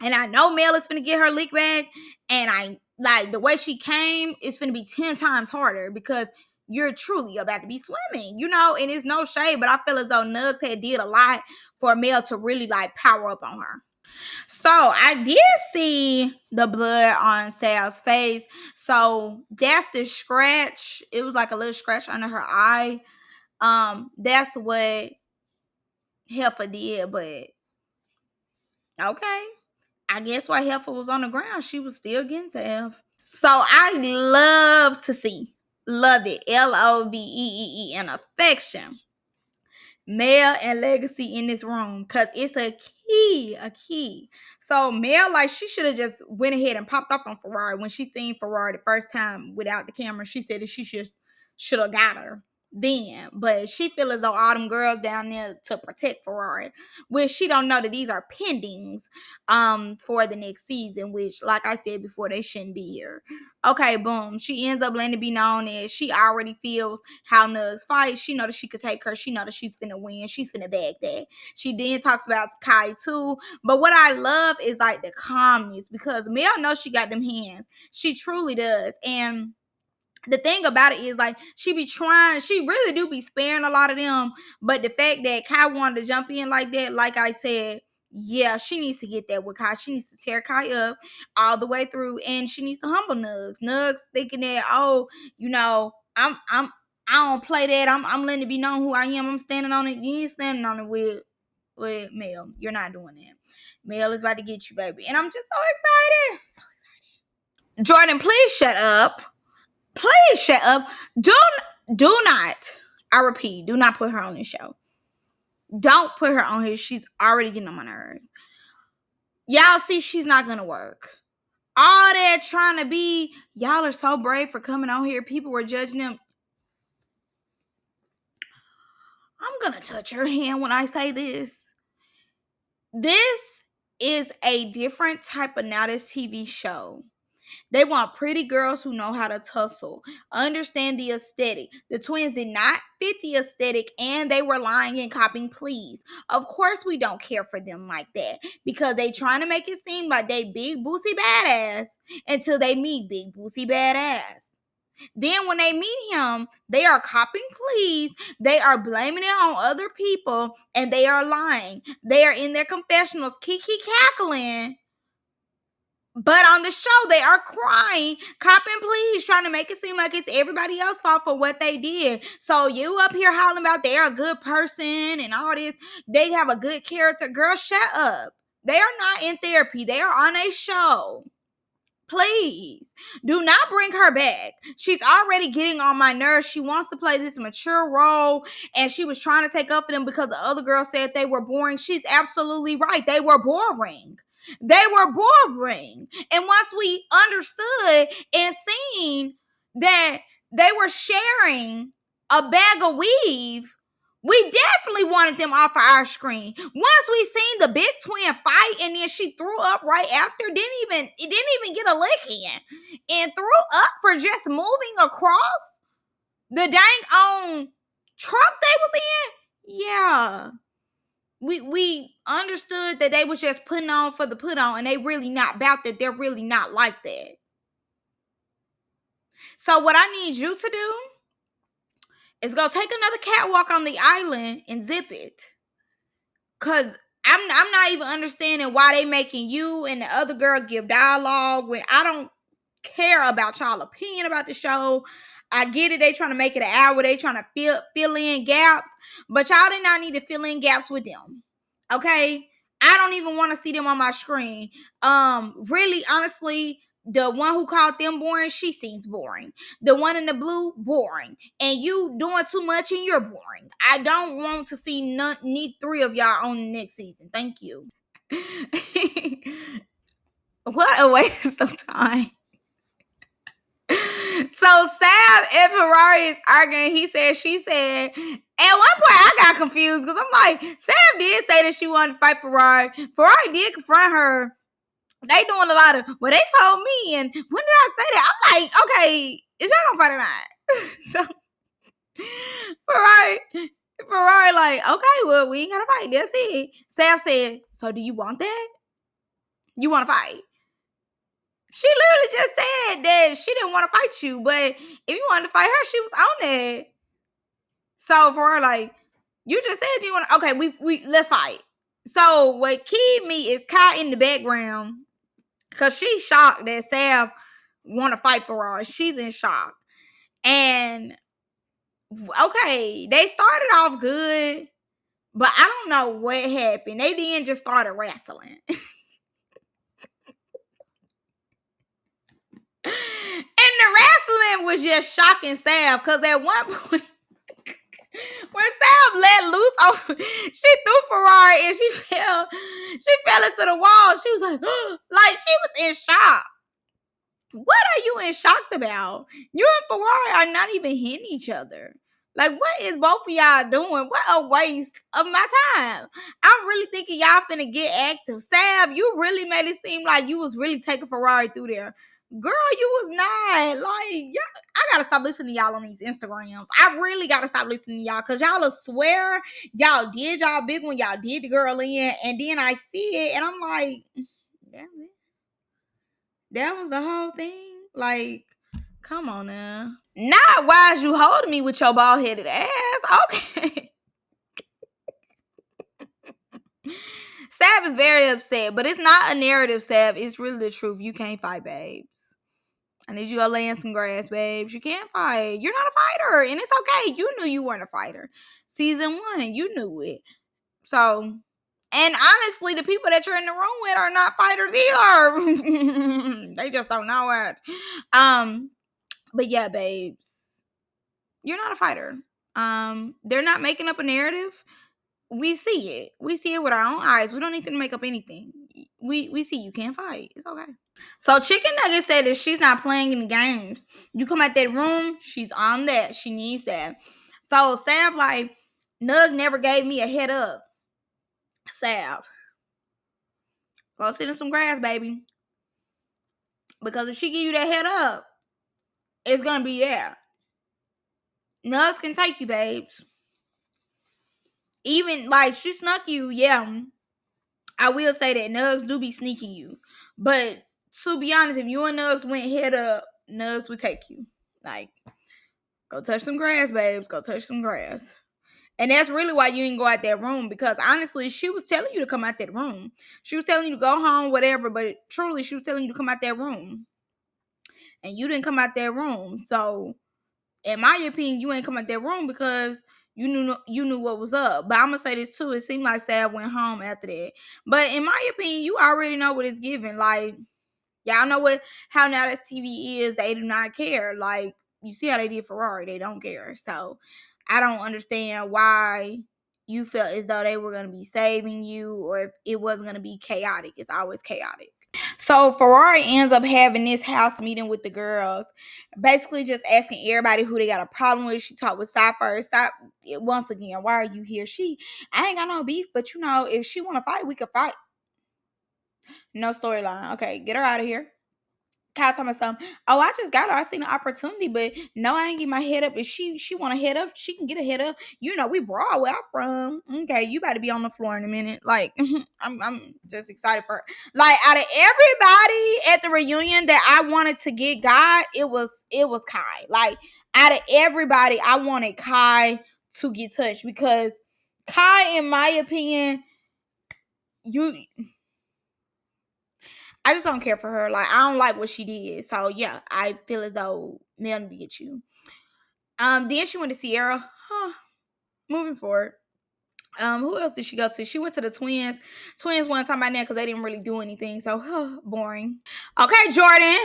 and I know Mel is finna get her lick back, and I like the way she came is finna be 10 times harder because you're truly about to be swimming, you know, and it's no shade, but I feel as though Nugs had did a lot for Mel to really like power up on her. So I did see the blood on Sal's face. So that's the scratch. It was like a little scratch under her eye. That's what Heifer did, but okay. I guess while Heifer was on the ground, she was still getting Sal. So I love it, LOVEE and affection, Mel and Legacy in this room because it's a key. So Mel, like she should have just went ahead and popped up on Ferrari when she seen Ferrari the first time without the camera. She said that she just should have got her then, but she feel as though all them girls down there to protect Ferrari, which she don't know that these are pendings for the next season, which like I said before, they shouldn't be here. Okay, boom, she ends up letting it be known that she already feels how Nugs fight. She know that she could take her. She know that she's finna win. She's finna bag that. She then talks about Kai too, but what I love is like the calmness because Mel knows she got them hands. She truly does. And the thing about it is, like, she really do be sparing a lot of them. But the fact that Kai wanted to jump in like that, like I said, yeah, she needs to get that with Kai. She needs to tear Kai up all the way through, and she needs to humble Nugs. Nugs thinking that, oh, I don't play that. I'm letting it be known who I am. I'm standing on it. You ain't standing on it with Mel. You're not doing that. Mel is about to get you, baby, and I'm just so excited. So excited. Jordan, please shut up. Please shut up. Do not. I repeat, do not put her on this show. Don't put her on here. She's already getting on my nerves. Y'all see, she's not gonna work. All that trying to be, y'all are so brave for coming on here. People were judging them. I'm gonna touch her hand when I say this. This is a different type of Now This TV show. They want pretty girls who know how to tussle, understand the aesthetic. The twins did not fit the aesthetic, and they were lying and copying please. Of course, we don't care for them like that because they trying to make it seem like they big boosie badass until they meet big boosie badass. Then when they meet him, they are copying please. They are blaming it on other people, and they are lying. They are in their confessionals, kiki cackling. But on the show, they are crying, copping please, trying to make it seem like it's everybody else's fault for what they did. So you up here hollering about they're a good person and all this. They have a good character. Girl, shut up. They are not in therapy. They are on a show. Please do not bring her back. She's already getting on my nerves. She wants to play this mature role, and she was trying to take up for them because the other girl said they were boring. She's absolutely right. They were boring. They were boring. And once we understood and seen that they were sharing a bag of weave, we definitely wanted them off of our screen. Once we seen the big twin fight, and then she threw up right after, it didn't even get a lick in, and threw up for just moving across the dang on truck they was in. Yeah. We understood that they was just putting on for the put on, and they really not about that. They're really not like that. So what I need you to do is go take another catwalk on the island and zip it. Cause I'm not even understanding why they making you and the other girl give dialogue when I don't care about y'all opinion about the show. I get it. They trying to make it an hour. They trying to fill in gaps, but y'all did not need to fill in gaps with them. Okay, I don't even want to see them on my screen. Really, honestly, the one who called them boring, she seems boring. The one in the blue, boring. And you doing too much and you're boring. I don't want to see need three of y'all on the next season. Thank you. What a waste of time. So Sav and Ferrari is arguing. He said, she said. At one point, I got confused because I'm like, Sav did say that she wanted to fight Ferrari. Ferrari did confront her. They doing a lot of, well, they told me, and when did I say that? I'm like, okay, is y'all gonna fight or not? So Ferrari like, okay, well, we ain't gotta fight. That's it. Sav said, so do you want that? You want to fight? She literally just said that she didn't want to fight you, but if you wanted to fight her, she was on that. So Ferrari like, you just said you want to, okay, we let's fight. So what keyed me is Kai in the background, because she's shocked that Sav want to fight Ferrari. She's in shock. And okay, they started off good, but I don't know what happened. They then just started wrestling. And the wrestling was just shocking Sav, because at one point, when Sav let loose, she threw Ferrari and she fell into the wall. She was like, like she was in shock. What are you in shock about? You and Ferrari are not even hitting each other. Like, what is both of y'all doing? What a waste of my time. I'm really thinking y'all finna get active. Sav, you really made it seem like you was really taking Ferrari through there. Girl, you was not. Like, I gotta stop listening to y'all on these Instagrams. I really gotta stop listening to y'all, because y'all will swear y'all did y'all big when y'all did the girl in, and then I see it and I'm like, damn it. That was the whole thing. Like, Come on now. Not why is you holding me with your bald headed ass? Okay. Sav is very upset, but it's not a narrative, Sav. It's really the truth. You can't fight, babes. I need you to go lay in some grass, babes. You can't fight. You're not a fighter, and it's okay. You knew you weren't a fighter. Season 1, you knew it. So, and honestly, the people that you're in the room with are not fighters either. They just don't know it. But yeah, babes, you're not a fighter. They're not making up a narrative. We see it. We see it with our own eyes. We don't need to make up anything. We see you can't fight. It's okay. So Chicken Nugget said that she's not playing any games. You come out that room, she's on that. She needs that. So Sav like, Nugg never gave me a head up. Sav, go sit in some grass, baby. Because if she give you that head up, it's gonna be yeah. Nugs can take you, babes. Even like she snuck you, yeah. I will say that Nugs do be sneaking you. But to be honest, if you and Nugs went head up, Nugs would take you. Like, go touch some grass, babes. Go touch some grass. And that's really why you didn't go out that room. Because honestly, she was telling you to come out that room. She was telling you to go home, whatever. But truly, she was telling you to come out that room. And you didn't come out that room. So, in my opinion, you ain't come out that room because you knew what was up. But I'm gonna say this too. It seemed like Sav went home after that. But in my opinion, you already know what it's given. Like, y'all know how now this TV is. They do not care. Like, you see how they did Ferrari. They don't care. So I don't understand why you felt as though they were gonna be saving you, or if it wasn't gonna be chaotic. It's always chaotic. So Ferrari ends up having this house meeting with the girls, basically just asking everybody who they got a problem with. She talked with Sav first. Once again, why are you here? I ain't got no beef, but if she want to fight, we could fight. No storyline. Okay, get her out of here. Kyle told me something. Oh, I just got her. I seen an opportunity, but no, I ain't get my head up. If she want a head up, she can get a head up. We broad where I'm from. Okay, you better be on the floor in a minute. Like, I'm just excited for her. Like, out of everybody at the reunion that I wanted to get God, it was Kai. Like, out of everybody, I wanted Kai to get touched because Kai, in my opinion, I just don't care for her. Like, I don't like what she did. So yeah, I feel as though Melanie get you. Then she went to Sierra. Moving forward. Who else did she go to? She went to the twins. Twins weren't talking about that because they didn't really do anything. So boring. Okay, Jordan.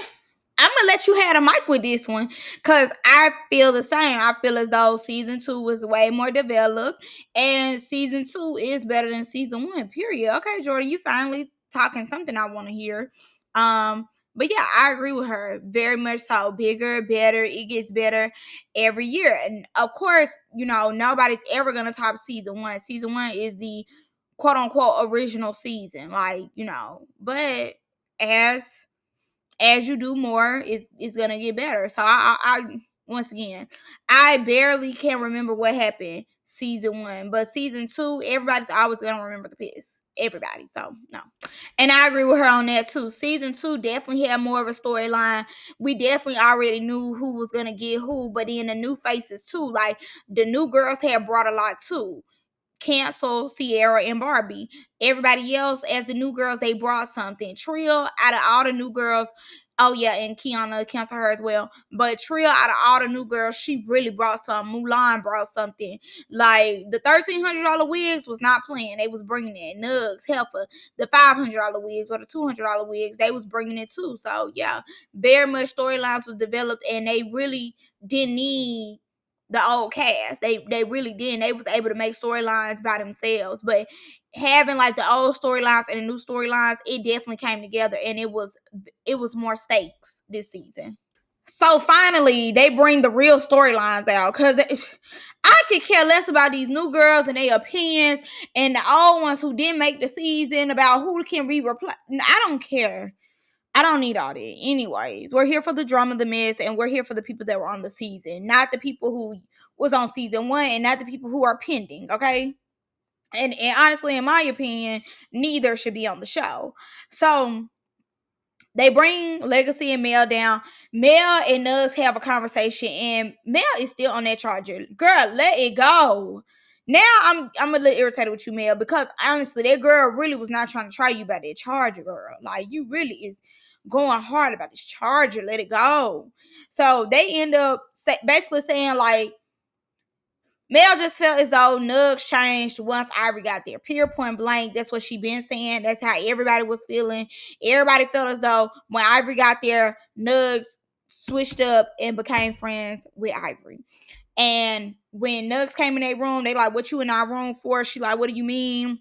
I'm gonna let you have the mic with this one because I feel the same. I feel as though season 2 was way more developed, and season 2 is better than season 1. Period. Okay, Jordan, you finally talking something I want to hear. But yeah, I agree with her very much. So bigger, better. It gets better every year, and of course, nobody's ever gonna top season 1. Season 1 is the quote unquote original season, but as you do more, it's gonna get better. So I once again, I barely can remember what happened season 1, but season 2, everybody's always gonna remember the piss. Everybody. So no. And I agree with her on that too. Season 2 definitely had more of a storyline. We definitely already knew who was gonna get who, but then the new faces too. Like, the new girls had brought a lot too. Cancel Sierra and Barbie. Everybody else, as the new girls, they brought something. Trill, out of all the new girls, oh yeah, and Kiana cancel her as well. But Trill, out of all the new girls, she really brought something. Mulan brought something. Like, the $1,300 wigs was not playing. They was bringing it. Nugs, Heifer, the $500 wigs or the $200 wigs, they was bringing it too. So yeah, very much storylines was developed, and they really didn't need the old cast. They really didn't. They was able to make storylines by themselves, but having like the old storylines and the new storylines, it definitely came together, and it was more stakes this season. So finally, they bring the real storylines out, because I could care less about these new girls and their opinions and the old ones who didn't make the season about who can be replaced. I don't care. I don't need all that. Anyways, we're here for the drama, the mess, and we're here for the people that were on the season, not the people who was on season 1, and not the people who are pending, okay? And honestly, in my opinion, neither should be on the show. So They bring Legacy and Mel down. Mel and Nugs have a conversation, and Mel is still on that charger. Girl, let it go. Now I'm a little irritated with you, Mel, because honestly, that girl really was not trying to try you about that charger, girl. Like, you really is going hard about this charger. Let it go. So they end up basically saying, like, Mel just felt as though Nugs changed once Ivory got there. Pure point blank. That's what she been saying. That's how everybody was feeling. Everybody felt as though when Ivory got there, Nugs switched up and became friends with Ivory. And when Nugs came in their room, they like, what you in our room for? She like, what do you mean?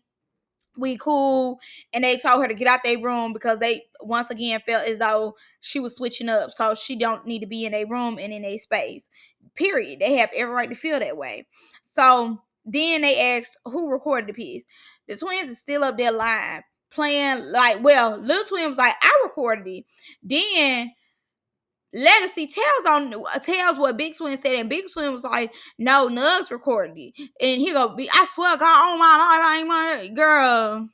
We cool. And they told her to get out their room because they once again felt as though she was switching up. So she don't need to be in their room and in their space. Period. They have every right to feel that way. So then they asked who recorded the piece. The twins is still up there live playing like, well, Little Twin was like, I recorded it. Then Legacy tells what Big Twin said, and Big Twin was like, no, Nugs recorded it. And he go, I swear God, oh my life, girl.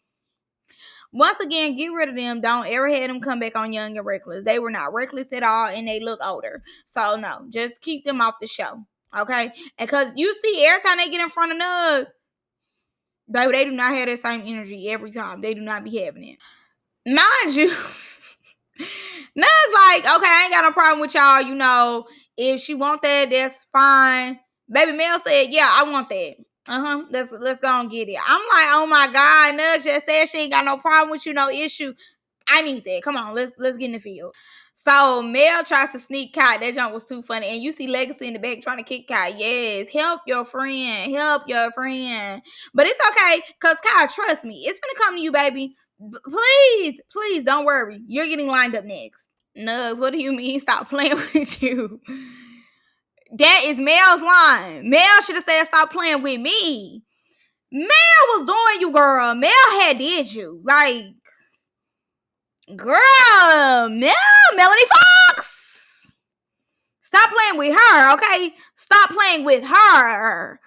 Once again, get rid of them. Don't ever have them come back on Young and Reckless. They were not reckless at all, and they look older. So no, just keep them off the show. Okay? And because you see, every time they get in front of Nugg, baby, they do not have that same energy every time. They do not be having it. Mind you, Nugg's like, okay, I ain't got no problem with y'all. You know, if she want that, that's fine. Baby Mel said, yeah, I want that. Let's go and get it. I'm like, oh my God, Nugg just said she ain't got no problem with you, no issue. I need that. Come on, let's get in the field. So Mel tried to sneak Kai. That jump was too funny. And you see Legacy in the back trying to kick Kai. Yes, help your friend. Help your friend. But it's okay, because Kai, trust me, it's gonna come to you, baby. Please don't worry. You're getting lined up next. Nugs, what do you mean stop playing with you? That is Mel's line. Mel should have said stop playing with me. Mel was doing you, girl. Mel had did you. Like, girl, Melanie Fox. Stop playing with her, okay? Stop playing with her.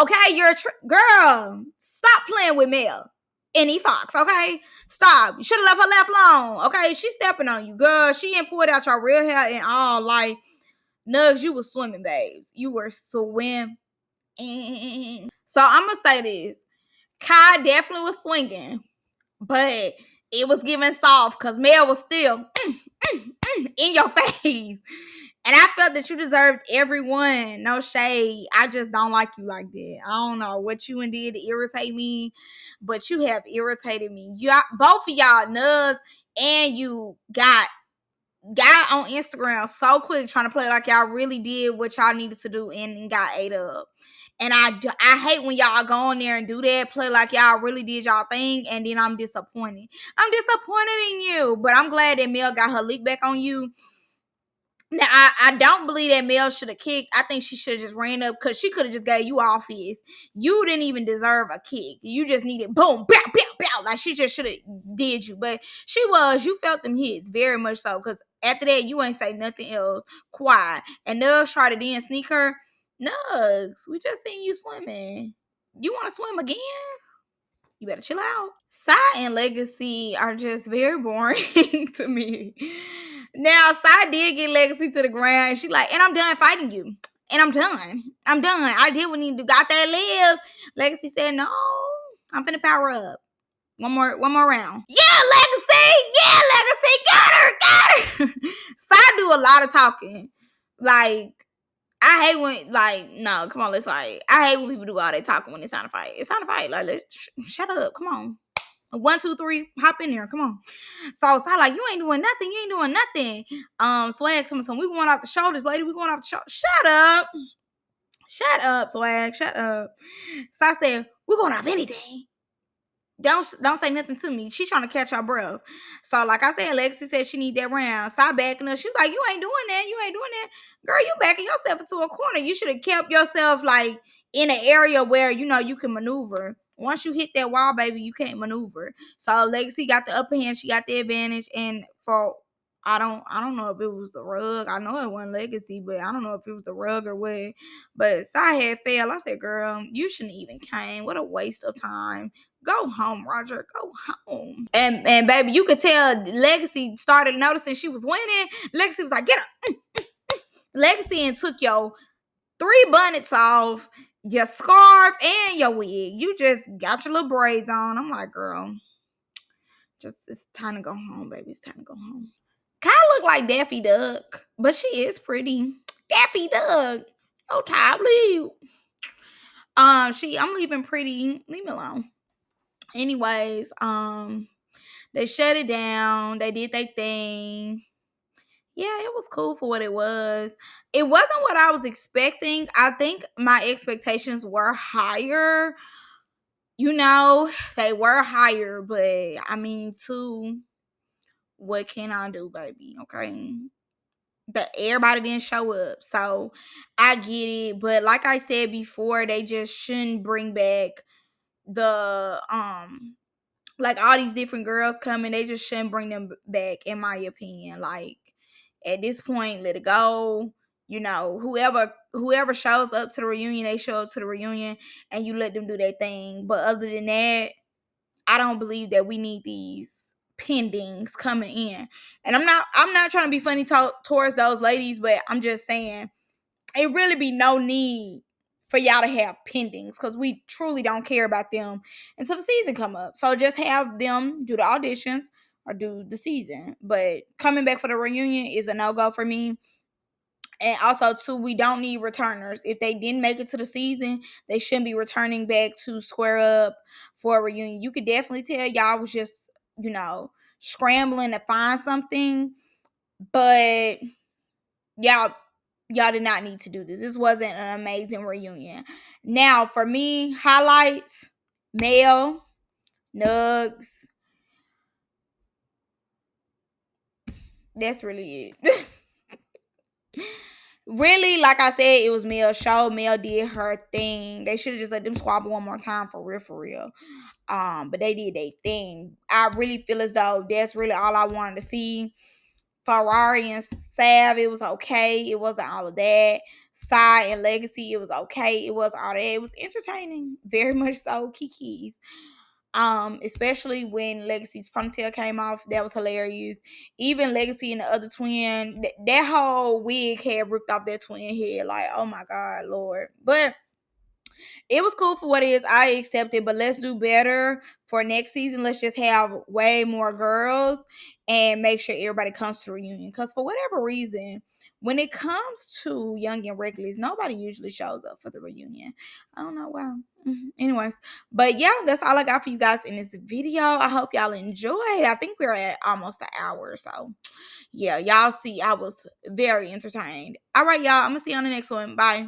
Okay, you're girl. Stop playing with Mel. Any Fox, okay? Stop. You should have left her left alone, okay? She's stepping on you, girl. She ain't pulled out your real hair and all. Like, Nugs, you was swimming, babes. You were swimming. So I'm gonna say this. Kai definitely was swinging, but it was giving soft because Mel was still in your face. And I felt that you deserved everyone. No shade. I just don't like you like that. I don't know what you did to irritate me, but you have irritated me. Both of y'all, Nugs and you, got on Instagram so quick trying to play like y'all really did what y'all needed to do and got ate up. And I hate when y'all go on there and do that, play like y'all really did y'all thing, and then I'm disappointed. I'm disappointed in you, but I'm glad that Mel got her leak back on you. Now, I don't believe that Mel should have kicked. I think she should have just ran up because she could have just gave you all fist. You didn't even deserve a kick. You just needed boom, pow, pow, pow. Like, she just should have did you. But you felt them hits very much so, because after that, you ain't say nothing else. Quiet. And Nugs tried to then sneak her. Nugs, we just seen you swimming. You want to swim again? You better chill out. Sai and Legacy are just very boring to me. Now, Sai did get Legacy to the ground, and she like, and I'm done fighting you. And I'm done. I did what you got that live. Legacy said, no, I'm finna power up. One more round. Yeah, Legacy, got her. Sai do a lot of talking. Like, I hate when, like, no, come on, let's fight. I hate when people do all that talking when it's time to fight. It's time to fight. Like, shut up. Come on. 1, 2, 3, hop in there. Come on. So like, you ain't doing nothing. Swag, some we going off the shoulders, lady. We going off the shoulders. Shut up, Swag. Shut up. So I said, we're going off anything. Don't say nothing to me. She trying to catch her breath. So like I said, Lexi said she need that round. Stop backing up. She's like, you ain't doing that. Girl, you backing yourself into a corner. You should have kept yourself like in an area where you can maneuver. Once you hit that wall, baby, you can't maneuver. So Legacy got the upper hand. She got the advantage. And for I don't know if it was the rug. I know it wasn't legacy, but I don't know if it was the rug or what. But Sai had fell. I said, girl, you shouldn't even came. What a waste of time. Go home, Roger. Go home. And baby, you could tell Legacy started noticing she was winning. Legacy was like, get up. Legacy and took your 3 bonnets off, your scarf, and your wig. You just got your little braids on. I'm like, girl, just it's time to go home, baby. It's time to go home. Kind of look like Daffy Duck, but she is pretty. Daffy Duck. Oh, top leave. I'm leaving pretty. Leave me alone. Anyways, they shut it down. They did their thing. Yeah, it was cool for what it was. It wasn't what I was expecting. I think my expectations were higher. They were higher, but I mean, too, what can I do, baby? Okay. Everybody didn't show up. So I get it. But like I said before, they just shouldn't bring back the like all these different girls coming. They just shouldn't bring them back, in my opinion. Like at this point, let it go. Whoever shows up to the reunion, they show up to the reunion and you let them do their thing. But other than that, I don't believe that we need these pendings coming in. And I'm not trying to be funny towards those ladies, but I'm just saying it really be no need for y'all to have pendings because we truly don't care about them until the season come up. So just have them do the auditions or do the season. But coming back for the reunion is a no-go for me. And also, too, we don't need returners. If they didn't make it to the season, they shouldn't be returning back to square up for a reunion. You could definitely tell y'all was just, scrambling to find something. But y'all did not need to do this. This wasn't an amazing reunion. Now, for me, highlights, Mel, Nugs. That's really it. Really, like I said, it was Mel's show. Mel did her thing. They should have just let them squabble one more time for real, for real. But they did their thing. I really feel as though that's really all I wanted to see. Ferrari and Sav, it was okay. It wasn't all of that. Sai and Legacy, it was okay. It wasn't all that. It was entertaining. Very much so. Kiki's. Especially when Legacy's ponytail came off, that was hilarious. Even Legacy and the other twin, that whole wig had ripped off that twin head. Like, oh my God, Lord. But it was cool for what it is. I accept it, but let's do better for next season. Let's just have way more girls and make sure everybody comes to the reunion. Because for whatever reason, when it comes to Young and Reckless, nobody usually shows up for the reunion. I don't know why. Anyways, but yeah, that's all I got for you guys in this video. I hope y'all enjoyed. I think we're at almost an hour. So yeah, y'all see, I was very entertained. All right, y'all. I'm going to see you on the next one. Bye.